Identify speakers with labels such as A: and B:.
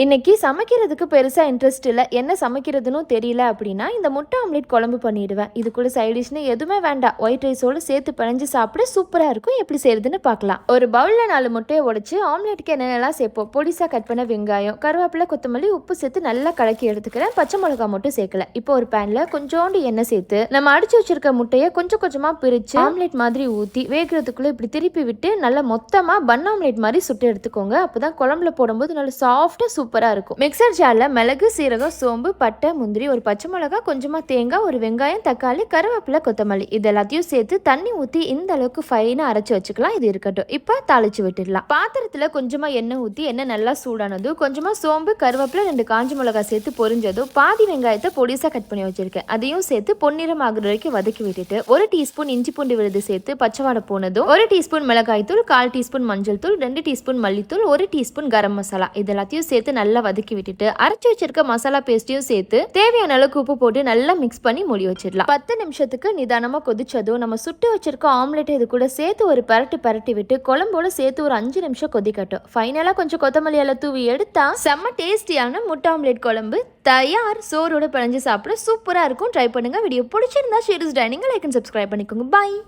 A: இன்னைக்கு சமைக்கிறதுக்கு பெருசாக இன்ட்ரெஸ்ட் இல்லை, என்ன சமைக்கிறதுன்னு தெரியல அப்படின்னா இந்த முட்டை ஆம்லேட் குழம்பு பண்ணிடுவேன். இது கூட சைடிஷ்னு எதுவுமே வேண்டாம், ஒயிட் ரைஸோடு சேர்த்து பிணைஞ்சு சாப்பிட சூப்பராக இருக்கும். எப்படி செய்யறதுன்னு பார்க்கலாம். ஒரு பவுலில் 4 முட்டையை உடைச்சு ஆம்லேட்டுக்கு என்னென்னலாம் சேர்ப்போம். பொடிசாக கட் பண்ண வெங்காயம், கருவேப்பிலை, கொத்தமல்லி, உப்பு சேர்த்து நல்லா கலக்கி எடுத்துக்கிறேன். பச்சை மிளகா மட்டும் சேர்க்கல. இப்போ ஒரு பேனில் கொஞ்சோண்டு எண்ணெய் சேர்த்து நம்ம அடிச்சு வச்சிருக்க முட்டையை கொஞ்சம் கொஞ்சமாக பிரித்து ஆம்லேட் மாதிரி ஊற்றி வேகிறதுக்குள்ளே இப்படி திருப்பி விட்டு நல்லா மொத்தமாக பன் ஆம்லேட் மாதிரி சுட்டு எடுத்துக்கோங்க. அப்போ தான் குழம்புல போடும்போது நல்லா சாஃப்டாக சூப்பரா இருக்கும். மிக்சர் ஜார்ல மிளகு, சீரகம், சோம்பு, பட்டை, முந்திரி, ஒரு பச்சை மிளகாய், கொஞ்சமா தேங்காய், ஒரு வெங்காயம், தக்காளி, கருவேப்பிலை, கொத்தமல்லி இது எல்லாத்தையும் சேர்த்து தண்ணி ஊற்றி இந்த அளவுக்கு ஃபைனா அரைச்சு வச்சுக்கலாம். இது இருக்கட்டும். இப்போ தாளிச்சு விட்டுடலாம். பாத்திரத்துல கொஞ்சமா எண்ணெய் ஊற்றி எண்ணெய் நல்லா சூடானதும் கொஞ்சமா சோம்பு, கருவேப்பிலை, 2 காஞ்ச மிளகாய் சேர்த்து பொரிஞ்சதும் பாதி வெங்காயத்தை பொடிசா கட் பண்ணி வச்சிருக்கேன் அதையும் சேர்த்து பொன்னிறம் ஆகுற வரைக்கும் வதக்கி விட்டுட்டு 1 டீஸ்பூன் இஞ்சி பூண்டு விழுது சேர்த்து பச்சை வாடை போனதும் 1 டீஸ்பூன் மிளகாய் தூள், 1/4 டீஸ்பூன் மஞ்சள் தூள், 2 டீஸ்பூன் மல்லித்தூள், 1 டீஸ்பூன் கரம் மசாலா இது எல்லாத்தையும் சேர்த்து நல்லா வதக்கி விட்டுட்டு அரைச்சு வச்சிருக்க மசாலா பேஸ்டையும் சேர்த்து தேவையான அளவுக்கு உப்பு போட்டு நல்லா மிக்ஸ் பண்ணி மூடி வச்சிடலாம். 10 நிமிஷத்துக்கு நிதானமா கொதிச்சதும் நம்ம சுட்டு வச்சிருக்க ஆம்லெட் இது கூட சேர்த்து ஒரு பரட்டி விட்டு குழம்போட சேர்த்து ஒரு 5 நிமிஷம் கொதிக்கட்டும். ஃபைனலா கொஞ்சம் கொத்தமல்லி எல்லாம் தூவி எடுத்தா செம்ம டேஸ்டியான முட்டை ஆம்லெட் குழம்பு தயார். சோறோட பிணைஞ்சு சாப்பிட சூப்பரா இருக்கும். ட்ரை பண்ணுங்க. வீடியோ பிடிச்சிருந்தா share dining like and subscribe பண்ணிக்கோங்க. பாய்.